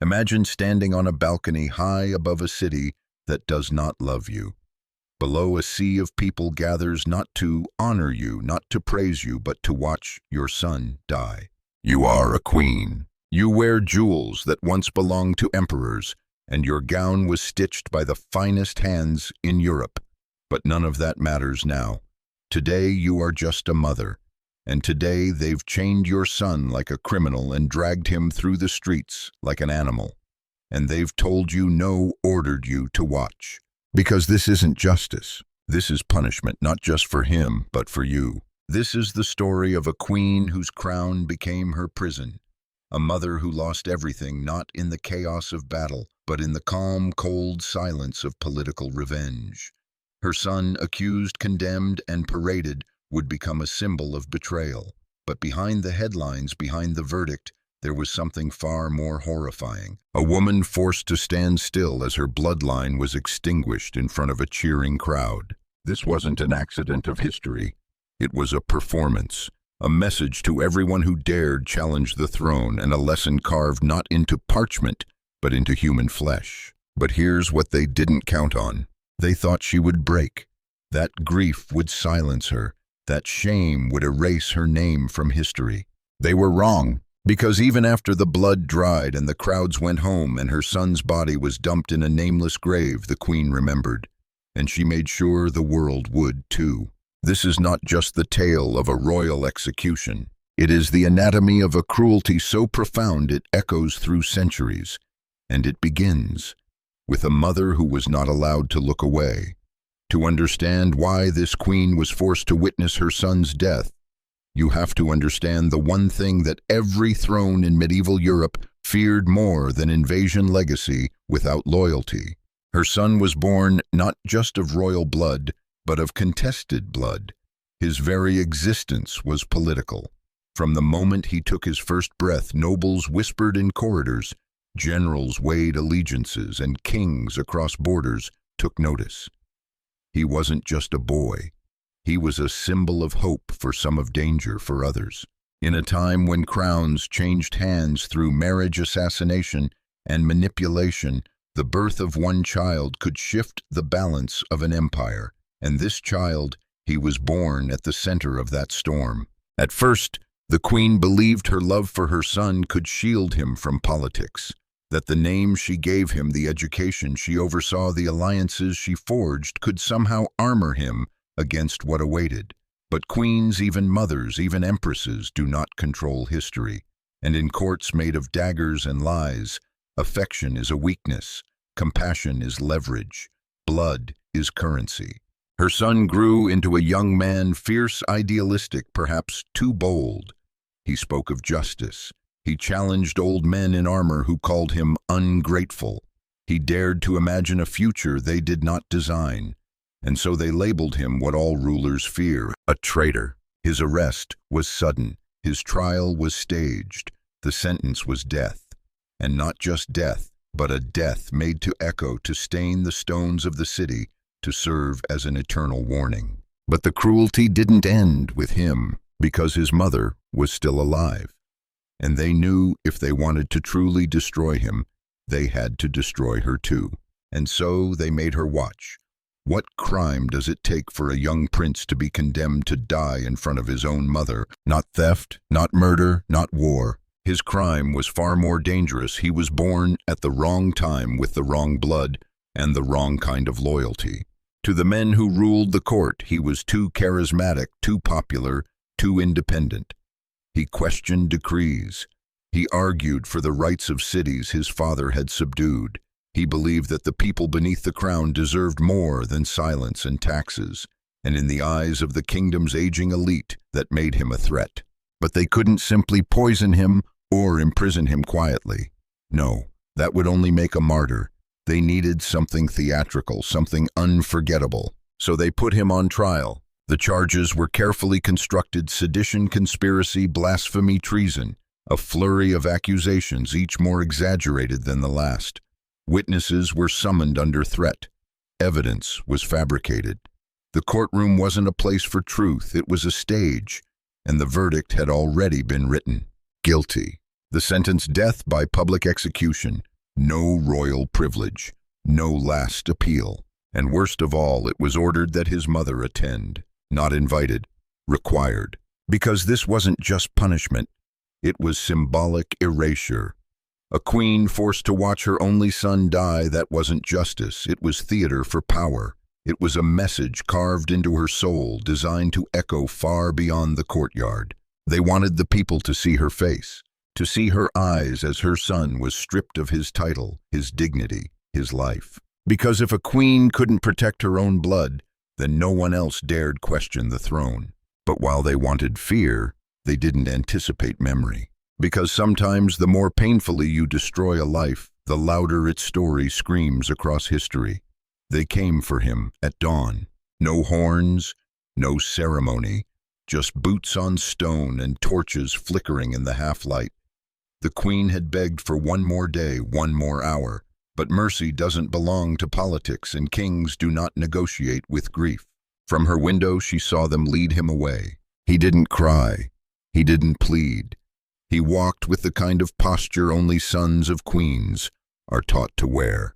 Imagine standing on a balcony high above a city that does not love you. Below, a sea of people gathers not to honor you, not to praise you, but to watch your son die. You are a queen. You wear jewels that once belonged to emperors, and your gown was stitched by the finest hands in Europe. But none of that matters now. Today you are just a mother, and today they've chained your son like a criminal and dragged him through the streets like an animal. And they've told you no, ordered you to watch. Because this isn't justice. This is punishment, not just for him, but for you. This is the story of a queen whose crown became her prison. A mother who lost everything, not in the chaos of battle, but in the calm, cold silence of political revenge. Her son, accused, condemned, and paraded, would become a symbol of betrayal. But behind the headlines, behind the verdict, there was something far more horrifying. A woman forced to stand still as her bloodline was extinguished in front of a cheering crowd. This wasn't an accident of history. It was a performance, a message to everyone who dared challenge the throne, and a lesson carved not into parchment, but into human flesh. But here's what they didn't count on. They thought she would break. That grief would silence her. That shame would erase her name from history. They were wrong. Because even after the blood dried and the crowds went home and her son's body was dumped in a nameless grave, the queen remembered. And she made sure the world would too. This is not just the tale of a royal execution. It is the anatomy of a cruelty so profound it echoes through centuries. And it begins with a mother who was not allowed to look away. To understand why this queen was forced to witness her son's death, you have to understand the one thing that every throne in medieval Europe feared more than invasion legacy without loyalty. Her son was born not just of royal blood, but of contested blood. His very existence was political. From the moment he took his first breath, nobles whispered in corridors, generals weighed allegiances, and kings across borders took notice. He wasn't just a boy. He was a symbol of hope for some, of danger for others. In a time when crowns changed hands through marriage, assassination, and manipulation, the birth of one child could shift the balance of an empire. And this child, he was born at the center of that storm. At first, the queen believed her love for her son could shield him from politics, that the name she gave him, the education she oversaw, the alliances she forged, could somehow armor him against what awaited. But queens, even mothers, even empresses, do not control history. And in courts made of daggers and lies, affection is a weakness, compassion is leverage, blood is currency. Her son grew into a young man, fierce, idealistic, perhaps too bold. He spoke of justice. He challenged old men in armor who called him ungrateful. He dared to imagine a future they did not design. And so they labeled him what all rulers fear, a traitor. His arrest was sudden. His trial was staged. The sentence was death. And not just death, but a death made to echo, to stain the stones of the city, to serve as an eternal warning. But the cruelty didn't end with him, because his mother was still alive. And they knew if they wanted to truly destroy him, they had to destroy her too. And so they made her watch. What crime does it take for a young prince to be condemned to die in front of his own mother? Not theft, not murder, not war. His crime was far more dangerous. He was born at the wrong time with the wrong blood and the wrong kind of loyalty. To the men who ruled the court, he was too charismatic, too popular, too independent. He questioned decrees. He argued for the rights of cities his father had subdued. He believed that the people beneath the crown deserved more than silence and taxes, and in the eyes of the kingdom's aging elite, that made him a threat. But they couldn't simply poison him or imprison him quietly. No, that would only make a martyr. They needed something theatrical, something unforgettable. So they put him on trial. The charges were carefully constructed: sedition, conspiracy, blasphemy, treason. A flurry of accusations, each more exaggerated than the last. Witnesses were summoned under threat. Evidence was fabricated. The courtroom wasn't a place for truth, it was a stage, and the verdict had already been written. Guilty. The sentence: death by public execution. no royal privilege, no last appeal. And worst of all, it was ordered that his mother attend, not invited, required. Because this wasn't just punishment, it was symbolic erasure. A queen forced to watch her only son die, that wasn't justice, it was theater for power. It was a message carved into her soul, designed to echo far beyond the courtyard. They wanted the people to see her face, to see her eyes as her son was stripped of his title, his dignity, his life. Because if a queen couldn't protect her own blood, then no one else dared question the throne. But while they wanted fear, they didn't anticipate memory. Because sometimes the more painfully you destroy a life, the louder its story screams across history. They came for him at dawn. No horns, no ceremony, just boots on stone and torches flickering in the half-light. The queen had begged for one more day, one more hour. But mercy doesn't belong to politics, and kings do not negotiate with grief. From her window she saw them lead him away. He didn't cry. He didn't plead. He walked with the kind of posture only sons of queens are taught to wear.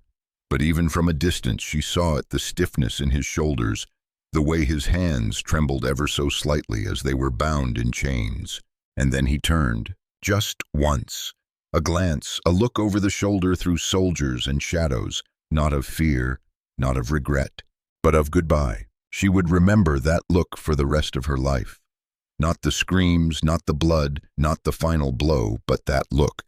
But even from a distance she saw it, the stiffness in his shoulders, the way his hands trembled ever so slightly as they were bound in chains. And then he turned, just once. A glance, a look over the shoulder through soldiers and shadows, not of fear, not of regret, but of goodbye. She would remember that look for the rest of her life. Not the screams, not the blood, not the final blow, but that look.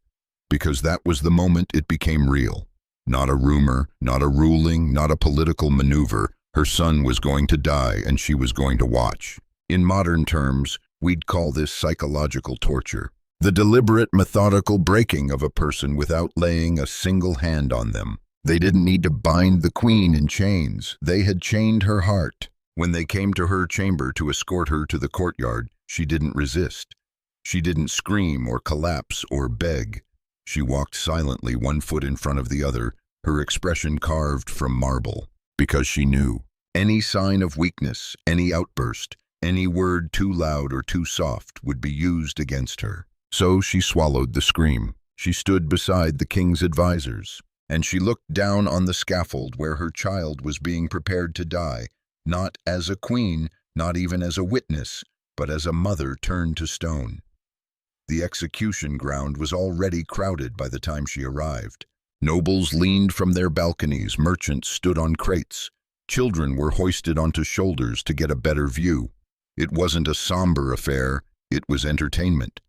Because that was the moment it became real. Not a rumor, not a ruling, not a political maneuver. Her son was going to die, and she was going to watch. In modern terms, we'd call this psychological torture. The deliberate, methodical breaking of a person without laying a single hand on them. They didn't need to bind the queen in chains. They had chained her heart. When they came to her chamber to escort her to the courtyard, she didn't resist. She didn't scream or collapse or beg. She walked silently, one foot in front of the other, her expression carved from marble, because she knew. Any sign of weakness, any outburst, any word too loud or too soft would be used against her. So she swallowed the scream. She stood beside the king's advisors, and she looked down on the scaffold where her child was being prepared to die, not as a queen, not even as a witness, but as a mother turned to stone. The execution ground was already crowded by the time she arrived. Nobles leaned from their balconies, merchants stood on crates, children were hoisted onto shoulders to get a better view. It wasn't a somber affair, it was entertainment.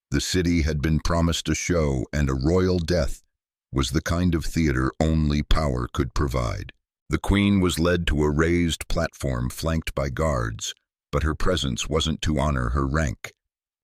The city had been promised a show, and a royal death was the kind of theater only power could provide. The queen was led to a raised platform flanked by guards, but her presence wasn't to honor her rank.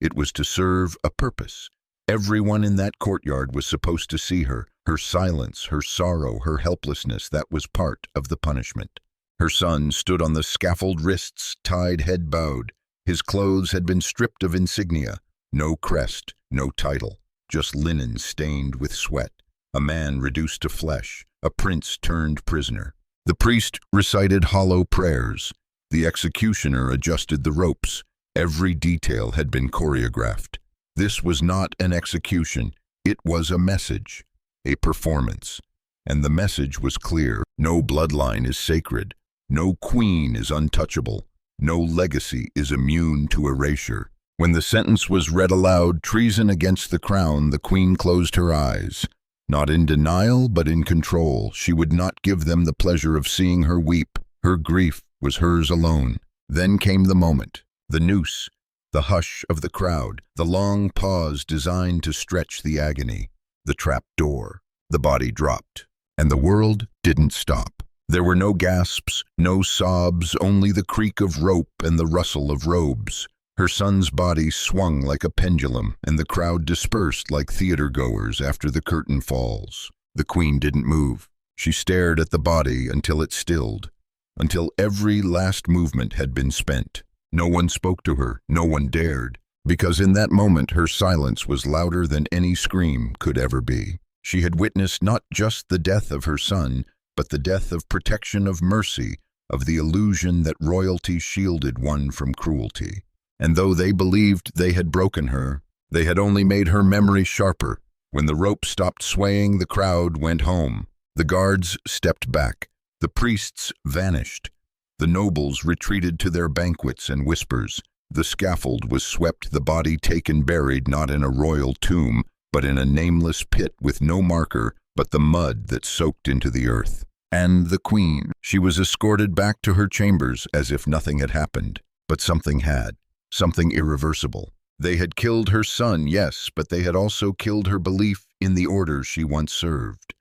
It was to serve a purpose. Everyone in that courtyard was supposed to see her, her silence, her sorrow, her helplessness. That was part of the punishment. Her son stood on the scaffold, wrists tied, head bowed. His clothes had been stripped of insignia. No crest, no title, just linen stained with sweat. A man reduced to flesh, a prince turned prisoner. The priest recited hollow prayers. The executioner adjusted the ropes. Every detail had been choreographed. This was not an execution. It was a message, a performance. And the message was clear. No bloodline is sacred. No queen is untouchable. No legacy is immune to erasure. When the sentence was read aloud, treason against the crown, the queen closed her eyes. Not in denial, but in control. She would not give them the pleasure of seeing her weep. Her grief was hers alone. Then came the moment. The noose, the hush of the crowd, the long pause designed to stretch the agony. The trap door. The body dropped. And the world didn't stop. There were no gasps, no sobs, only the creak of rope and the rustle of robes. Her son's body swung like a pendulum, and the crowd dispersed like theater-goers after the curtain falls. The queen didn't move. She stared at the body until it stilled, until every last movement had been spent. No one spoke to her, no one dared, because in that moment her silence was louder than any scream could ever be. She had witnessed not just the death of her son, but the death of protection, of mercy, of the illusion that royalty shielded one from cruelty. And though they believed they had broken her, they had only made her memory sharper. When the rope stopped swaying, the crowd went home. The guards stepped back. The priests vanished. The nobles retreated to their banquets and whispers. The scaffold was swept, the body taken, buried not in a royal tomb, but in a nameless pit with no marker but the mud that soaked into the earth. And the queen, she was escorted back to her chambers as if nothing had happened. But something had, something irreversible. They had killed her son, yes, but they had also killed her belief in the order she once served.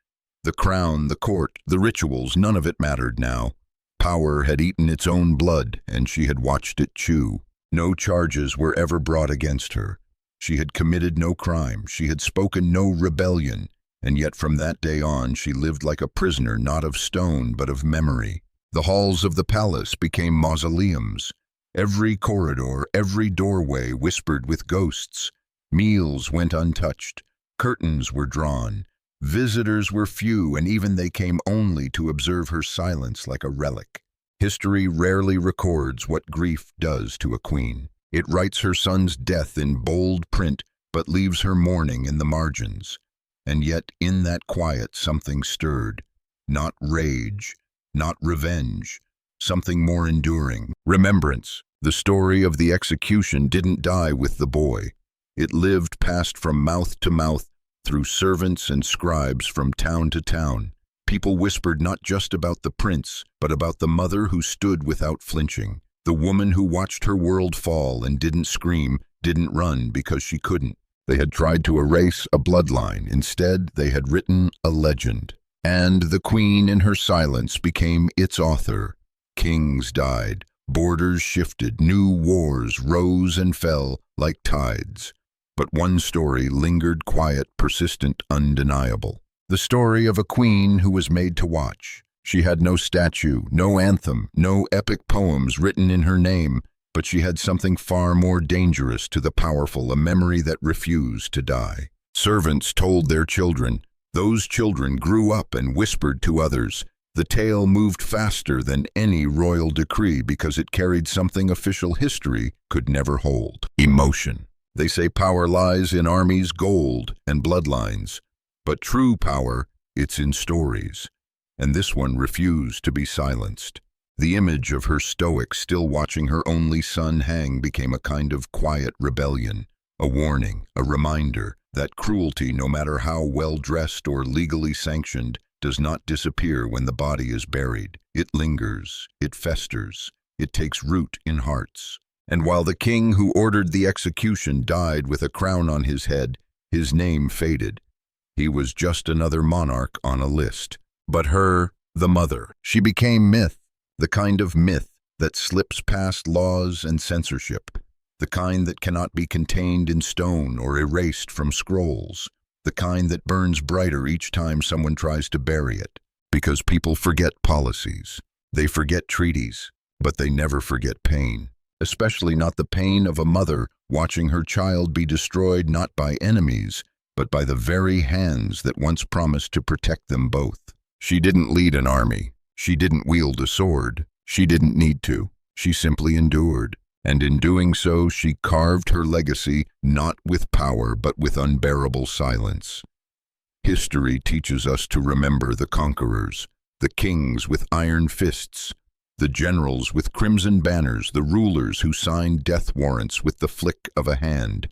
The crown, the court, the rituals, none of it mattered now. Power had eaten its own blood, and she had watched it chew. No charges were ever brought against her. She had committed no crime, she had spoken no rebellion, and yet from that day on she lived like a prisoner, not of stone but of memory. The halls of the palace became mausoleums. Every corridor, every doorway whispered with ghosts. Meals went untouched. Curtains were drawn. Visitors were few, and even they came only to observe her silence like a relic. History rarely records what grief does to a queen. It writes her son's death in bold print, but leaves her mourning in the margins. And yet in that quiet something stirred. Not rage, not revenge, something more enduring. Remembrance. The story of the execution didn't die with the boy. It lived, passed from mouth to mouth, through servants and scribes from town to town. People whispered not just about the prince, but about the mother who stood without flinching. The woman who watched her world fall and didn't scream, didn't run because she couldn't. They had tried to erase a bloodline. Instead, they had written a legend. And the queen in her silence became its author. Kings died, borders shifted, new wars rose and fell like tides. But one story lingered, quiet, persistent, undeniable. The story of a queen who was made to watch. She had no statue, no anthem, no epic poems written in her name, but she had something far more dangerous to the powerful, a memory that refused to die. Servants told their children. Those children grew up and whispered to others. The tale moved faster than any royal decree because it carried something official history could never hold. Emotion. They say power lies in armies, gold, and bloodlines. But true power, it's in stories. And this one refused to be silenced. The image of her stoic, still watching her only son hang became a kind of quiet rebellion, a warning, a reminder that cruelty, no matter how well-dressed or legally sanctioned, does not disappear when the body is buried. It lingers, it festers, it takes root in hearts. And while the king who ordered the execution died with a crown on his head, his name faded. He was just another monarch on a list. But her, the mother, she became myth, the kind of myth that slips past laws and censorship, the kind that cannot be contained in stone or erased from scrolls, the kind that burns brighter each time someone tries to bury it. Because people forget policies, they forget treaties, but they never forget pain. Especially not the pain of a mother watching her child be destroyed not by enemies, but by the very hands that once promised to protect them both. She didn't lead an army. She didn't wield a sword. She didn't need to. She simply endured. And in doing so, she carved her legacy not with power, but with unbearable silence. History teaches us to remember the conquerors, the kings with iron fists, the generals with crimson banners, the rulers who signed death warrants with the flick of a hand.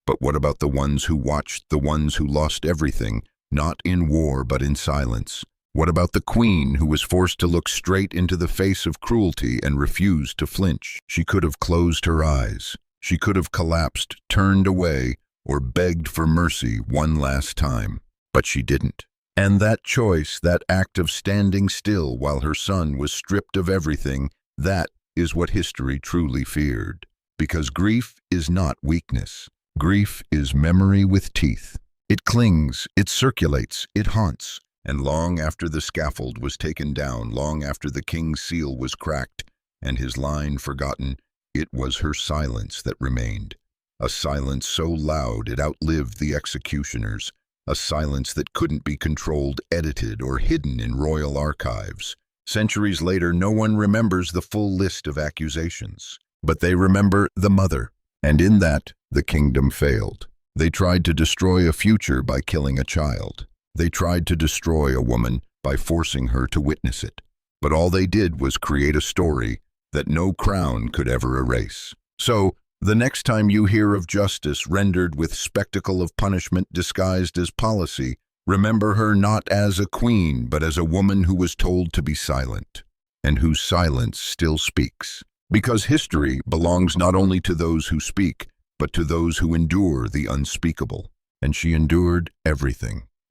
But what about the ones who watched, the ones who lost everything, not in war but in silence? What about the queen who was forced to look straight into the face of cruelty and refused to flinch? She could have closed her eyes. She could have collapsed, turned away, or begged for mercy one last time. But she didn't. And that choice, that act of standing still while her son was stripped of everything, that is what history truly feared. Because grief is not weakness. Grief is memory with teeth. It clings, it circulates, it haunts. And long after the scaffold was taken down, long after the king's seal was cracked and his line forgotten, it was her silence that remained. A silence so loud it outlived the executioners. A silence that couldn't be controlled, edited, or hidden in royal archives. Centuries later, no one remembers the full list of accusations. But they remember the mother. And in that, the kingdom failed. They tried to destroy a future by killing a child. They tried to destroy a woman by forcing her to witness it. But all they did was create a story that no crown could ever erase. So, the next time you hear of justice rendered with spectacle of punishment disguised as policy, remember her not as a queen, but as a woman who was told to be silent, and whose silence still speaks. Because history belongs not only to those who speak, but to those who endure the unspeakable. And she endured everything.